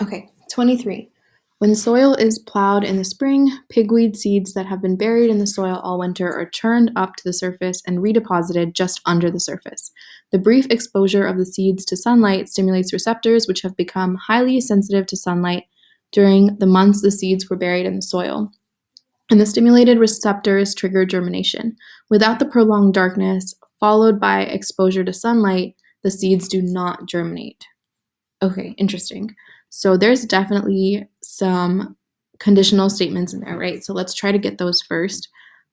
Okay, 23. When soil is plowed in the spring, pigweed seeds that have been buried in the soil all winter are churned up to the surface and redeposited just under the surface. The brief exposure of the seeds to sunlight stimulates receptors which have become highly sensitive to sunlight during the months the seeds were buried in the soil. And the stimulated receptors trigger germination. Without the prolonged darkness, followed by exposure to sunlight, the seeds do not germinate. Okay, interesting. So there's definitely some conditional statements in there, right? So let's try to get those first.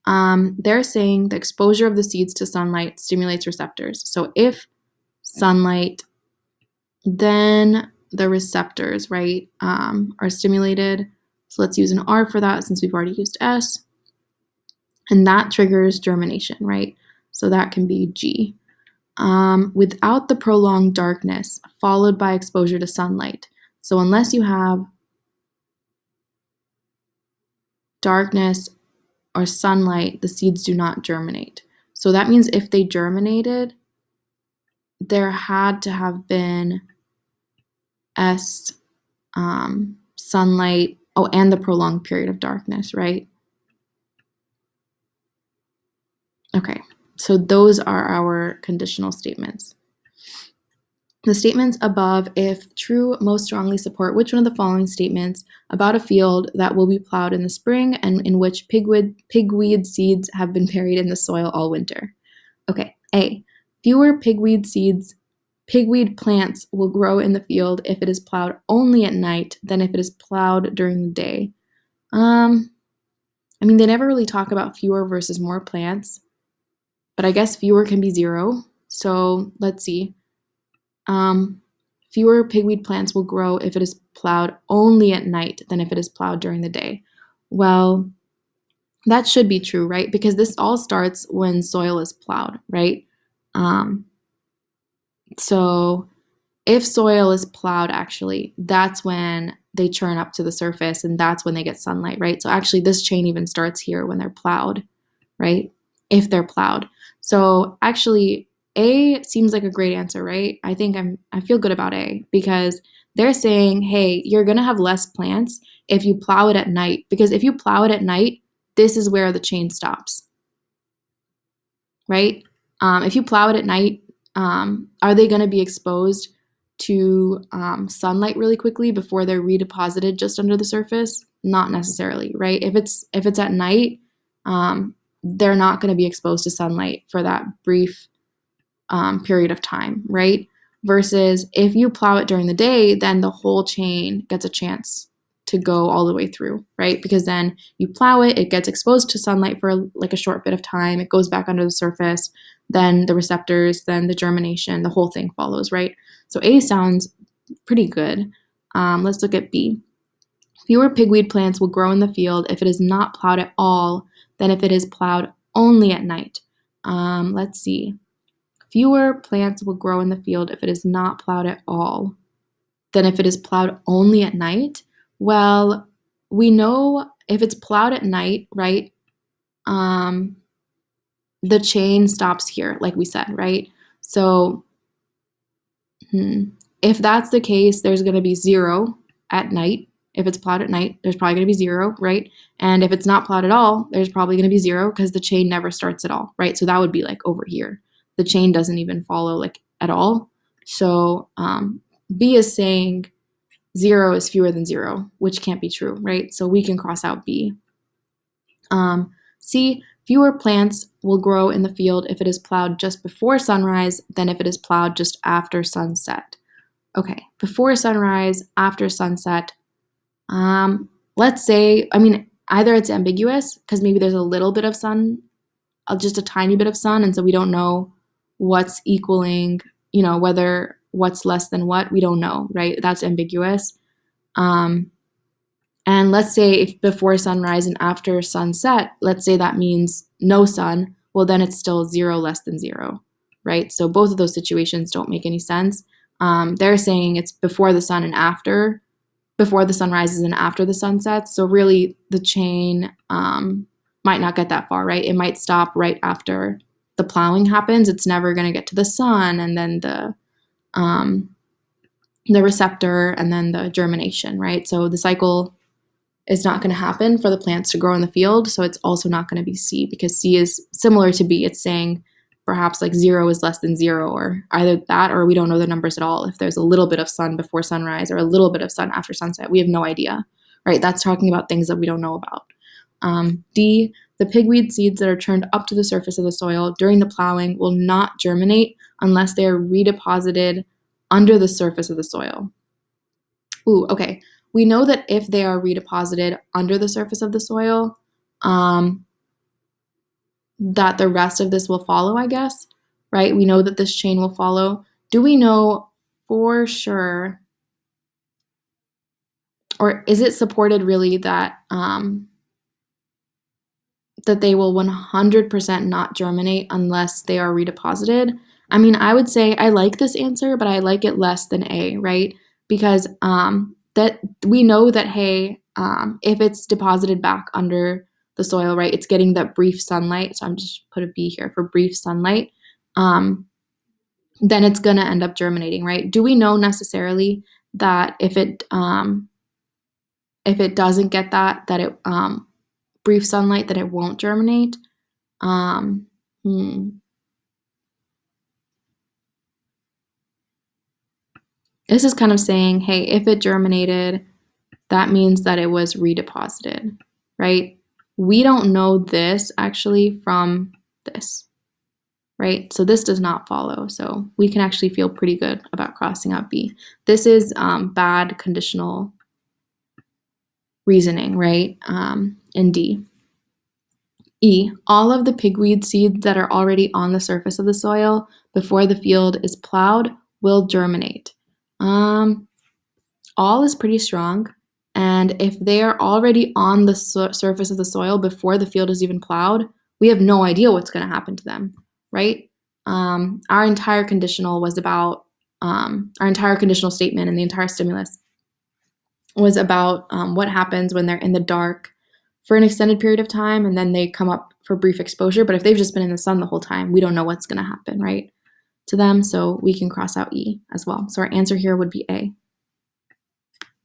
They're saying the exposure of the seeds to sunlight stimulates receptors. So if sunlight, then the receptors, right, are stimulated. So let's use an R for that since we've already used S. And that triggers germination, right? So that can be G. Without the prolonged darkness followed by exposure to sunlight. So unless you have darkness or sunlight, the seeds do not germinate. So that means if they germinated, there had to have been sunlight, and the prolonged period of darkness, right? Okay, so those are our conditional statements. The statements above, if true, most strongly support which one of the following statements about a field that will be plowed in the spring and in which pigweed seeds have been buried in the soil all winter. Okay, A, fewer pigweed plants will grow in the field if it is plowed only at night than if it is plowed during the day. They never really talk about fewer versus more plants, but I guess fewer can be 0. So let's see. Fewer pigweed plants will grow if it is plowed only at night than if it is plowed during the day. Well, that should be true, right? Because this all starts when soil is plowed, right? So if soil is plowed, actually, that's when they churn up to the surface and that's when they get sunlight, right? So actually this chain even starts here when they're plowed, right? If they're plowed. So actually A seems like a great answer, right? I feel good about A because they're saying, hey, you're going to have less plants if you plow it at night, because if you plow it at night, this is where the chain stops, right? If you plow it at night, are they going to be exposed to sunlight really quickly before they're redeposited just under the surface? Not necessarily, right? If it's at night, they're not going to be exposed to sunlight for that brief period of time, right? Versus if you plow it during the day, then the whole chain gets a chance to go all the way through, right? Because then you plow it, it gets exposed to sunlight for like a short bit of time, it goes back under the surface, then the receptors, then the germination, the whole thing follows, right? So A sounds pretty good. Let's look at B. Fewer pigweed plants will grow in the field if it is not plowed at all than if it is plowed only at night. Let's see. Fewer plants will grow in the field if it is not plowed at all than if it is plowed only at night. Well, we know if it's plowed at night, right, the chain stops here, like we said, right? So if that's the case, there's going to be 0 at night. If it's plowed at night, there's probably going to be 0, right? And if it's not plowed at all, there's probably going to be 0 because the chain never starts at all, right? So that would be like over here. The chain doesn't even follow like at all. So B is saying 0 is fewer than 0, which can't be true, right? So we can cross out B. C, fewer plants will grow in the field if it is plowed just before sunrise than if it is plowed just after sunset. Okay, before sunrise, after sunset. Let's say, either it's ambiguous because maybe there's a little bit of sun, just a tiny bit of sun, and so we don't know what's equaling, whether what's less than what, we don't know, right? That's ambiguous. And let's say if before sunrise and after sunset, let's say that means no sun, well, then it's still 0 less than 0, right? So both of those situations don't make any sense. They're saying it's before the sun and after, before the sun rises and after the sun sets. So really the chain might not get that far, right? It might stop right after the plowing happens. It's never going to get to the sun and then the receptor and then the germination, right? So the cycle is not going to happen for the plants to grow in the field. So it's also not going to be C, because C is similar to B. It's saying perhaps like 0 is less than 0, or either that, or we don't know the numbers at all. If there's a little bit of sun before sunrise or a little bit of sun after sunset, we have no idea, right? That's talking about things that we don't know about. D, the pigweed seeds that are turned up to the surface of the soil during the plowing will not germinate unless they are redeposited under the surface of the soil. Ooh, okay. We know that if they are redeposited under the surface of the soil, that the rest of this will follow, I guess, right? We know that this chain will follow. Do we know for sure, or is it supported really that that they will 100% not germinate unless they are redeposited? I mean, I would say I like this answer, but I like it less than A, right? Because that we know that, hey, if it's deposited back under the soil, right, it's getting that brief sunlight. So I'm just put a B here for brief sunlight. Then it's going to end up germinating, right? Do we know necessarily that if it doesn't get that it brief sunlight, that it won't germinate? This is kind of saying, hey, if it germinated, that means that it was redeposited, right? We don't know this actually from this, right? So this does not follow. So we can actually feel pretty good about crossing out B. This is bad conditional reasoning, right? And D. E, all of the pigweed seeds that are already on the surface of the soil before the field is plowed will germinate. All is pretty strong, and if they are already on the surface of the soil before the field is even plowed, we have no idea what's going to happen to them, right? Our entire conditional was about, our entire conditional statement and the entire stimulus was about what happens when they're in the dark for an extended period of time and then they come up for brief exposure. But if they've just been in the sun the whole time, we don't know what's going to happen, right, to them. So we can cross out E as well. So our answer here would be A.